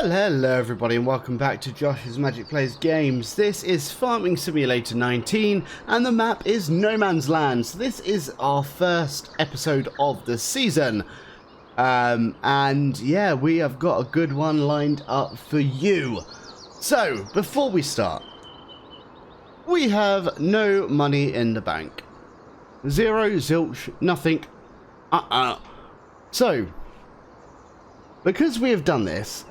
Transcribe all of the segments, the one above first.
Well, hello everybody and welcome back to Josh's Magic Plays Games. This is Farming Simulator 19 and the map is No Man's Land. So this is our first episode of the season. And yeah, we have got a good one lined up for you. So, before we start, we have no money in the bank. Zero, zilch, nothing. So, because we have done this,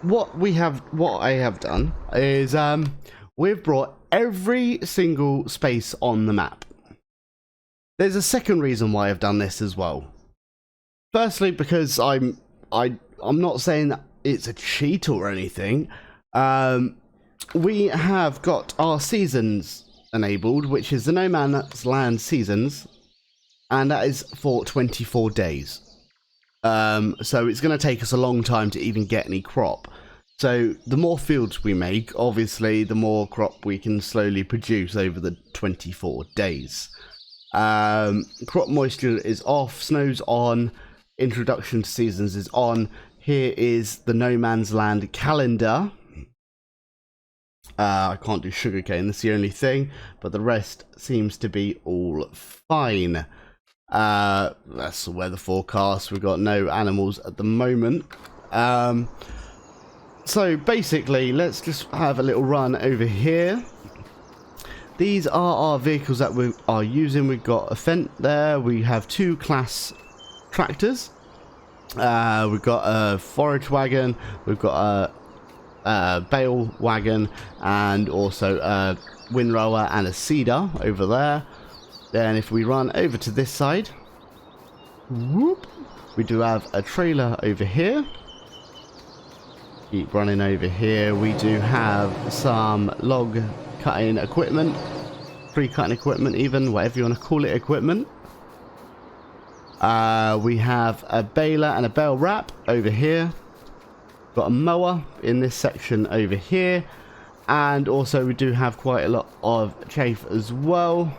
what I have done is we've brought every single space on the map. There's a second reason why I've done this as well. Firstly, because I'm not saying that it's a cheat or anything. We have got our seasons enabled, which is the No Man's Land seasons, and that is for 24 days. So it's going to take us a long time to even get any crop. So the more fields we make, obviously, the more crop we can slowly produce over the 24 days. Crop moisture is off, snow's on, introduction to seasons is on. Here is the No Man's Land calendar. I can't do sugarcane, that's the only thing, but the rest seems to be all fine. That's the weather forecast. We've got no animals at the moment. So basically, let's just have a little run over here. These are our vehicles that we are using. We've got a Fendt there. We have two class tractors. We've got a forage wagon. We've got a bale wagon, and also a windrower and a seeder over there. Then if we run over to this side, whoop, we do have a trailer over here. Keep running over here. We do have some log cutting equipment, tree cutting equipment even, whatever you want to call it, equipment. We have a baler and a bale wrap over here. Got a mower in this section over here. And also we do have quite a lot of chaff as well.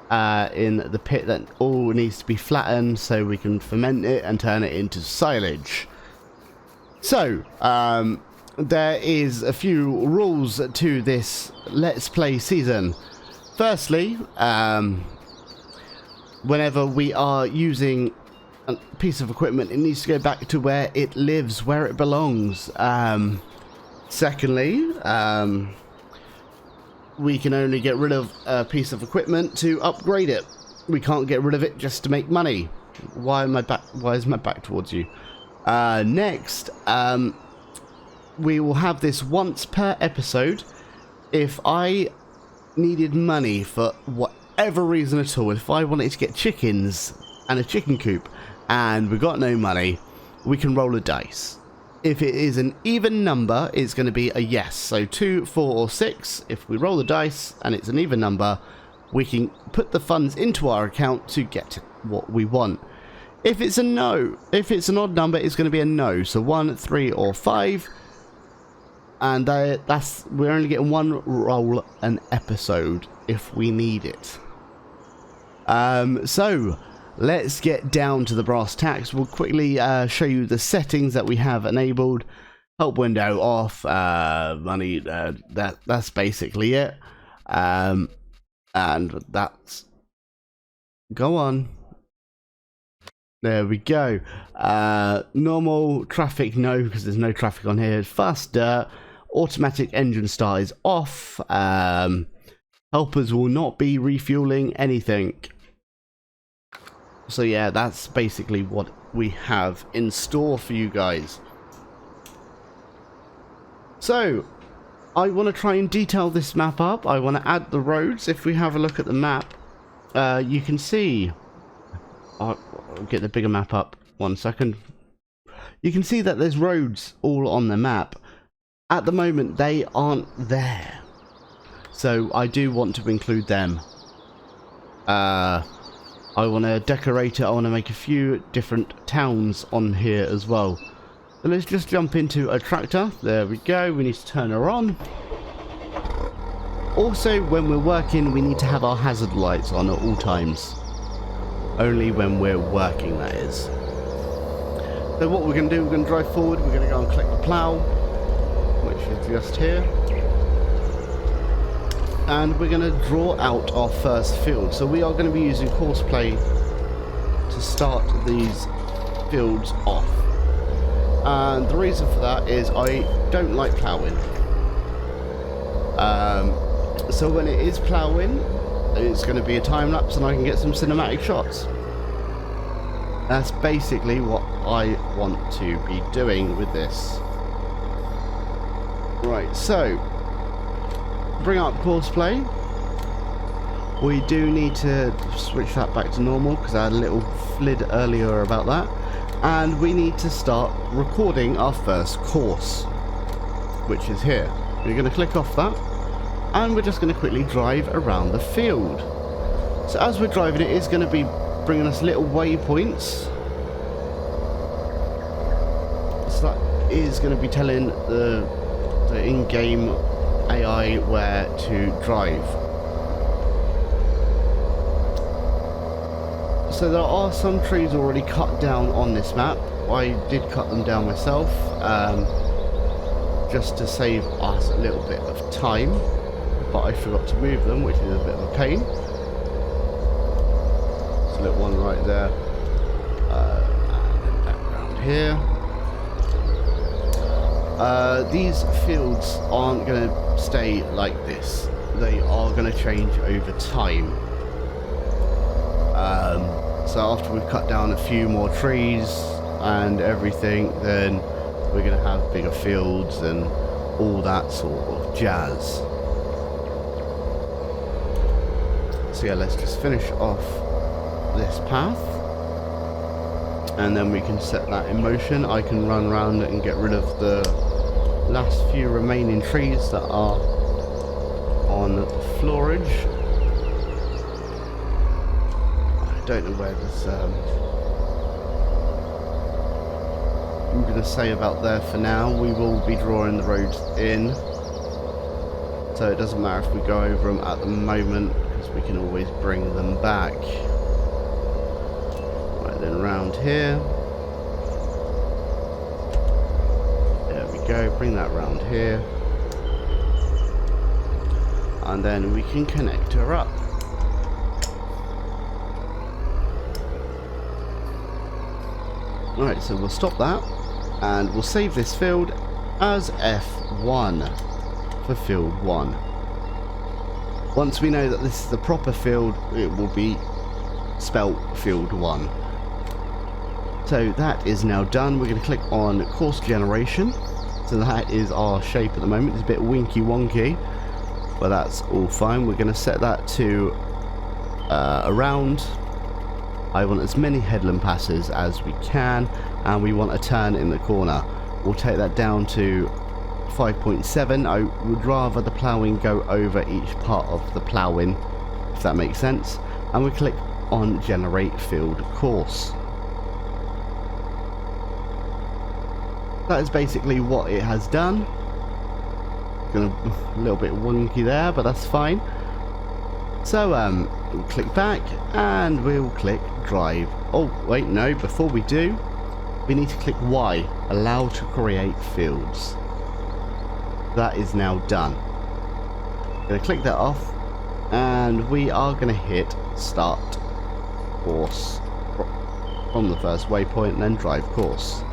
In the pit that all needs to be flattened so we can ferment it and turn it into silage. So, there is a few rules to this Let's Play season. Firstly, whenever we are using a piece of equipment, it needs to go back to where it lives, where it belongs. Secondly, we can only get rid of a piece of equipment to upgrade it. We can't get rid of it just to make money. Why is my back towards you? Next, we will have this once per episode. If I needed money for whatever reason at all, if I wanted to get chickens and a chicken coop and we got no money, we can roll a dice. If it is an even number, it's going to be a yes. So 2, 4 or 6. If we roll the dice and it's an even number, we can put the funds into our account to get what we want. If it's a no, if it's an odd number, it's going to be a no. So 1, 3 or 5. And we're only getting one roll an episode if we need it. So let's get down to the brass tacks. We'll quickly show you the settings that we have enabled. Help window off, money, that's basically it. And that's... Go on. There we go. Normal traffic, no, because there's no traffic on here. Fast dirt. Automatic engine start is off. Helpers will not be refueling anything. So yeah, that's basically what we have in store for you guys. So, I want to try and detail this map up. I want to add the roads. If we have a look at the map, you can see... I'll get the bigger map up. 1 second. You can see that there's roads all on the map. At the moment, they aren't there. So, I do want to include them. I want to decorate it. I want to make a few different towns on here as well. So let's just jump into a tractor. There we go. We need to turn her on. Also, when we're working, we need to have our hazard lights on at all times. Only when we're working, that is. So what we're going to do, we're going to drive forward, we're going to go and click the plough, which is just here. And we're going to draw out our first field. So we are going to be using Courseplay to start these fields off. And the reason for that is I don't like ploughing. So when it is ploughing, it's going to be a time lapse and I can get some cinematic shots. That's basically what I want to be doing with this. Right, so bring up Courseplay. We do need to switch that back to normal because I had a little flid earlier about that. And we need to start recording our first course, which is here. We're going to click off that and we're just going to quickly drive around the field. So as we're driving, it is going to be bringing us little waypoints. So that is going to be telling the in-game AI where to drive. So there are some trees already cut down on this map. I did cut them down myself, just to save us a little bit of time, but I forgot to move them, which is a bit of a pain. There's a little one right there, and then back around here. These fields aren't going to stay like this. They are going to change over time. So after we've cut down a few more trees and everything, then we're going to have bigger fields and all that sort of jazz. So yeah, let's just finish off this path and then we can set that in motion. I can run around and get rid of the last few remaining trees that are on floorage. I don't know where this I'm going to say about there for now. We will be drawing the roads in, so it doesn't matter if we go over them at the moment because we can always bring them back. Right, then around here, there we go, bring that round here, and then we can connect her up. Right, so we'll stop that and we'll save this field as F1 for field 1. Once we know that this is the proper field, it will be spelt field 1. So that is now done. We're going to click on course generation. So that is our shape at the moment. It's a bit winky wonky, but that's all fine. We're going to set that to around. I want as many headland passes as we can, and we want a turn in the corner. We'll take that down to 5.7. I would rather the ploughing go over each part of the ploughing, if that makes sense. And we click on generate field course. That is basically what it has done. A little bit wonky there, but that's fine. So we'll click back and we'll click drive. Oh wait, no, before we do, we need to click Y, allow to create fields. That is now done. I'm going to click that off and we are going to hit start course from the first waypoint and then drive course.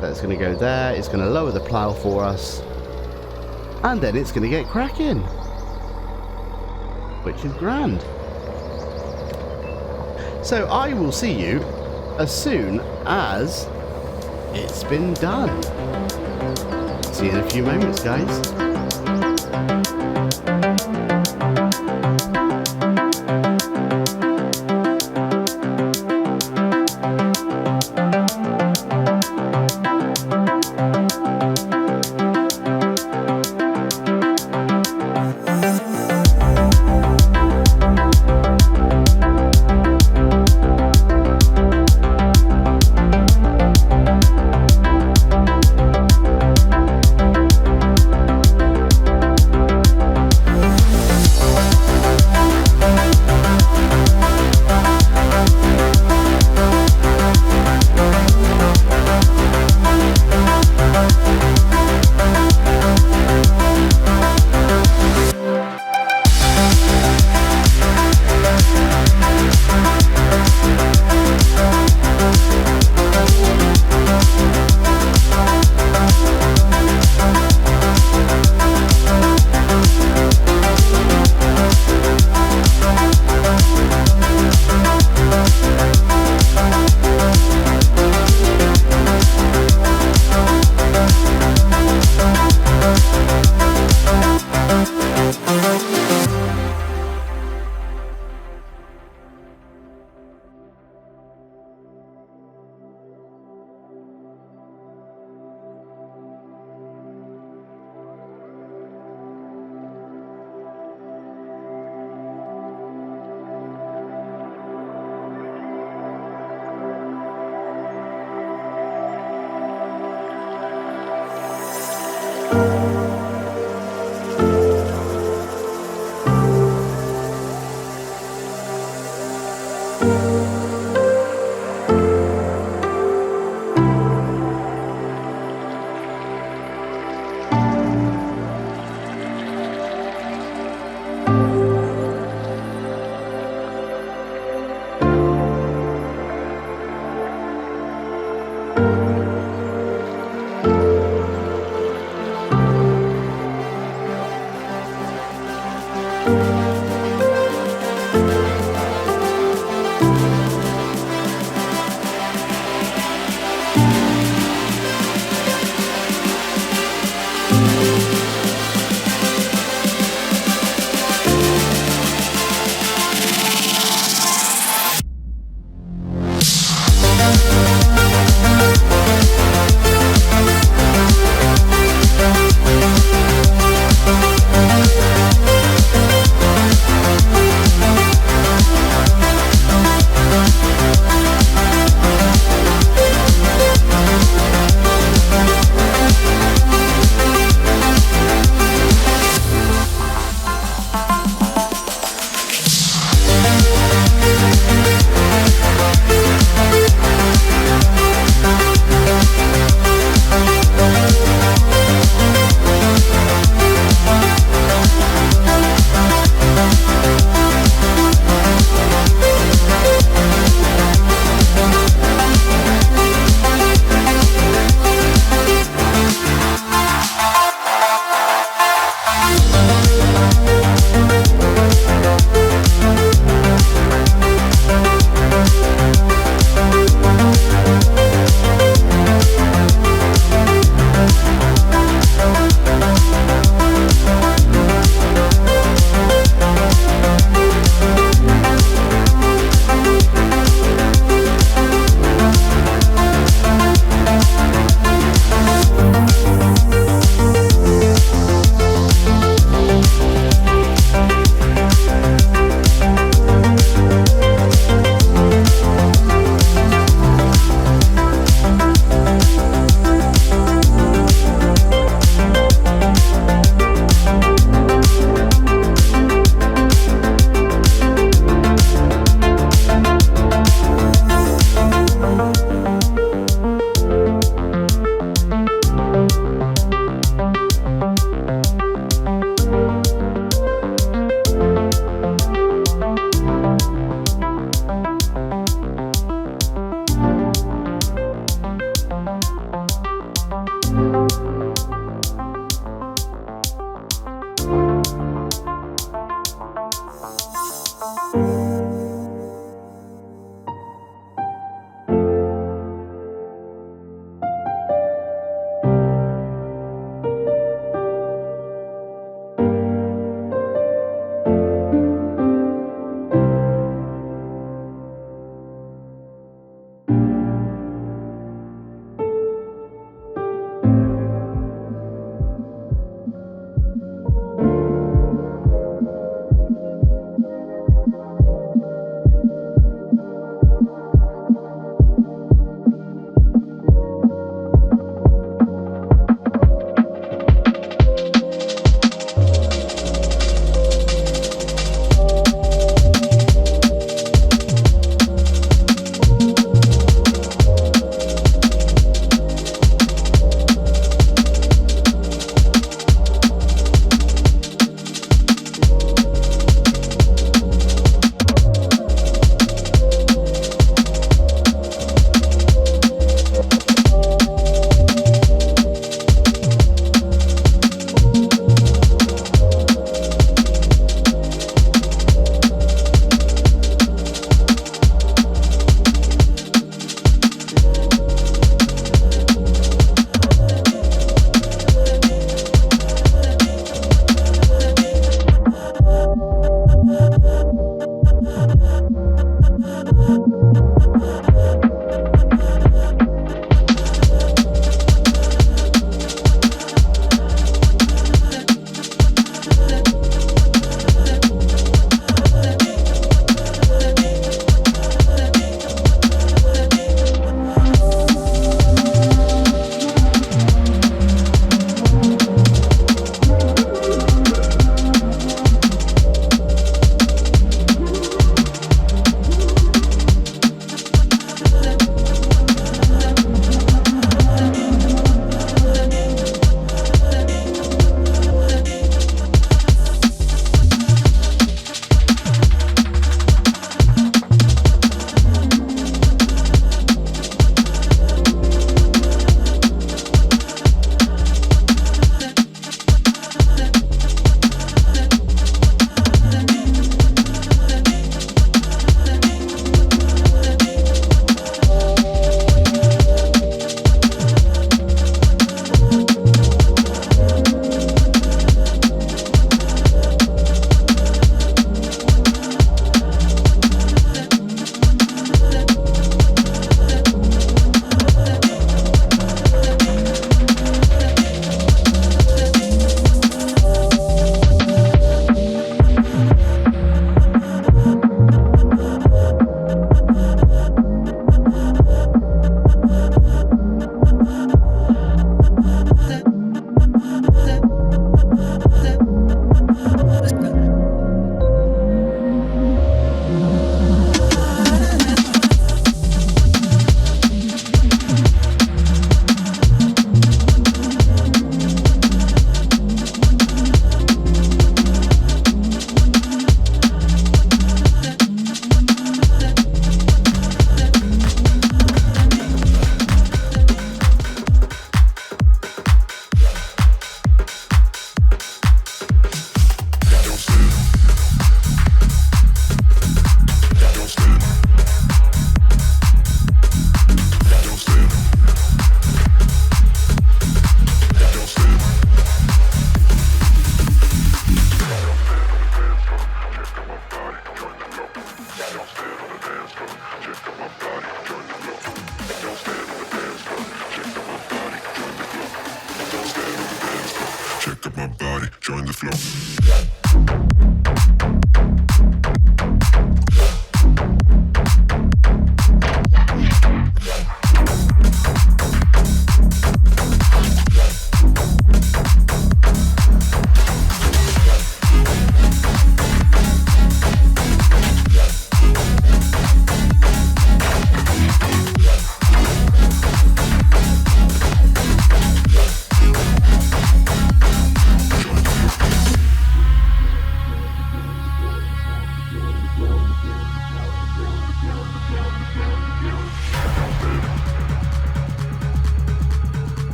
That's going to go there, it's going to lower the plough for us, and then it's going to get cracking, which is grand. So I will see you as soon as it's been done. See you in a few moments, guys. join the flow.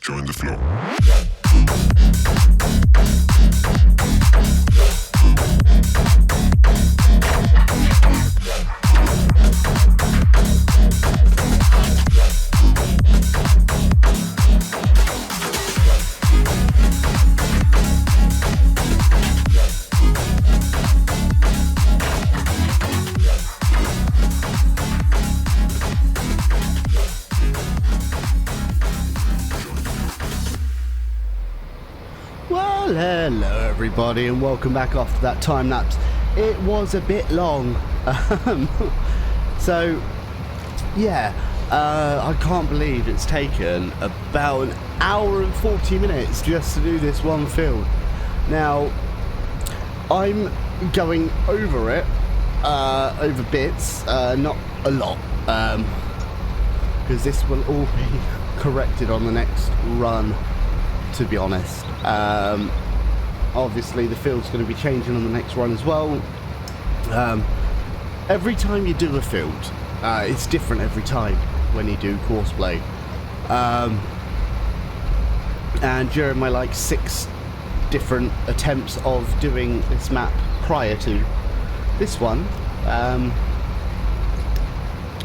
Join the flow. Hello everybody and welcome back after that time lapse. It was a bit long, so yeah, I can't believe it's taken about an hour and 40 minutes just to do this one field. Now I'm going over it, over bits, not a lot, because this will all be corrected on the next run, to be honest. Obviously the field's going to be changing on the next run as well. Every time you do a field, it's different every time when you do courseplay. And during my like 6 different attempts of doing this map prior to this one,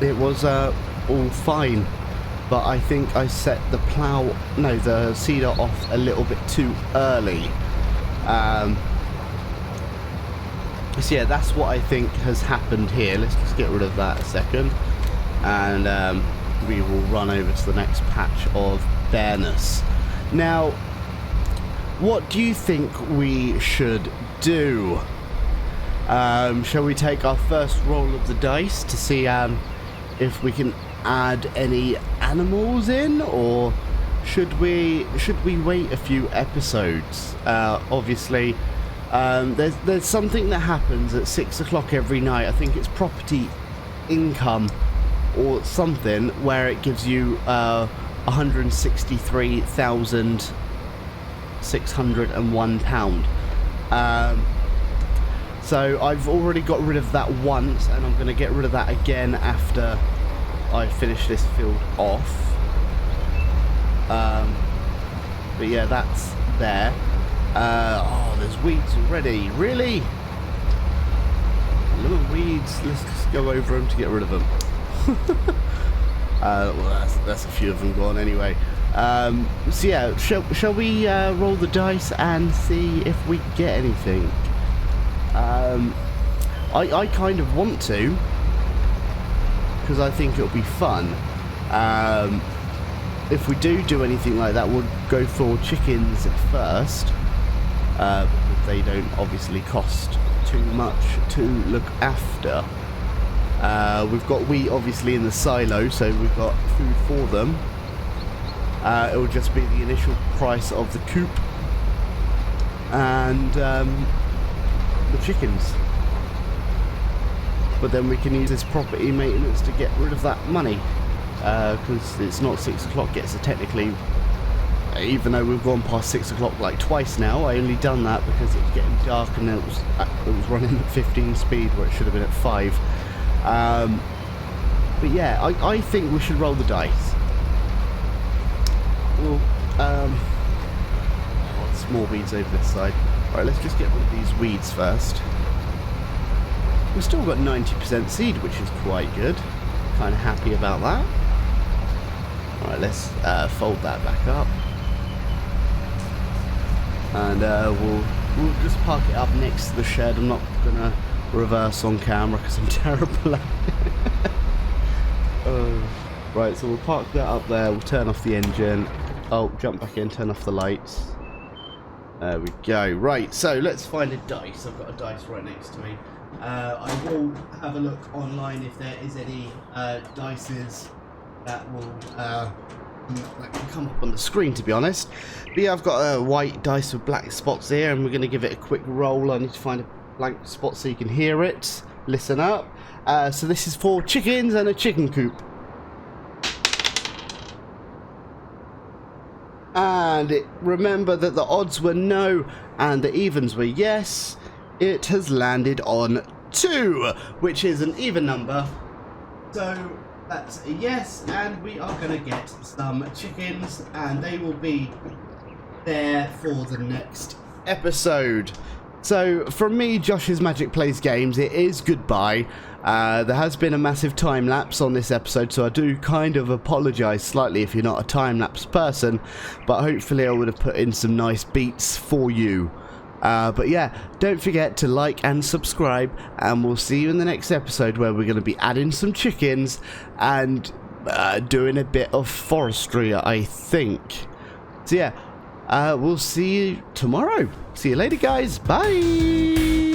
it was all fine. But I think I set the seeder off a little bit too early. So yeah, that's what I think has happened here. Let's just get rid of that a second, and we will run over to the next patch of bareness. Now, what do you think we should do? Shall we take our first roll of the dice to see if we can add any animals in, or should we wait a few episodes? Obviously, there's something that happens at 6 o'clock every night. I think it's property income or something, where it gives you 163,601 pound. So I've already got rid of that once, and I'm going to get rid of that again after I finish this field off. But yeah, that's there. Oh, there's weeds already. Really? Little weeds. Let's just go over them to get rid of them. Well, that's a few of them gone anyway. So yeah, shall we roll the dice and see if we get anything? I kind of want to, because I think it'll be fun. If we do anything like that, we'll go for chickens first, because they don't obviously cost too much to look after. We've got wheat obviously in the silo, so we've got food for them. It will just be the initial price of the coop and the chickens. But then we can use this property maintenance to get rid of that money, because it's not 6 o'clock yet, so technically, even though we've gone past 6 o'clock like twice now, I only done that because it was getting dark and it was running at 15 speed where it should have been at 5. But yeah, I think we should roll the dice. Well, some more weeds over this side. Alright, let's just get rid of these weeds first. We've still got 90% seed, which is quite good. Kind of happy about that. Alright, let's fold that back up. And we'll just park it up next to the shed. I'm not going to reverse on camera because I'm terrible at it. Right, so we'll park that up there. We'll turn off the engine. Oh, jump back in, turn off the lights. There we go. Right, so let's find a dice. I've got a dice right next to me. I will have a look online if there is any dices that will that can come up on the screen, to be honest. But yeah, I've got a white dice with black spots here, and we're going to give it a quick roll. I need to find a blank spot so you can hear it. Listen up. So this is for chickens and a chicken coop. And remember that the odds were no and the evens were yes. It has landed on 2, which is an even number. So that's a yes, and we are going to get some chickens, and they will be there for the next episode. So from me, Josh's Magic Plays Games, it is goodbye. There has been a massive time lapse on this episode, so I do kind of apologise slightly if you're not a time lapse person, but hopefully I would have put in some nice beats for you. But yeah, don't forget to like and subscribe, and we'll see you in the next episode where we're going to be adding some chickens and doing a bit of forestry, I think. So yeah, we'll see you tomorrow. See you later, guys. Bye.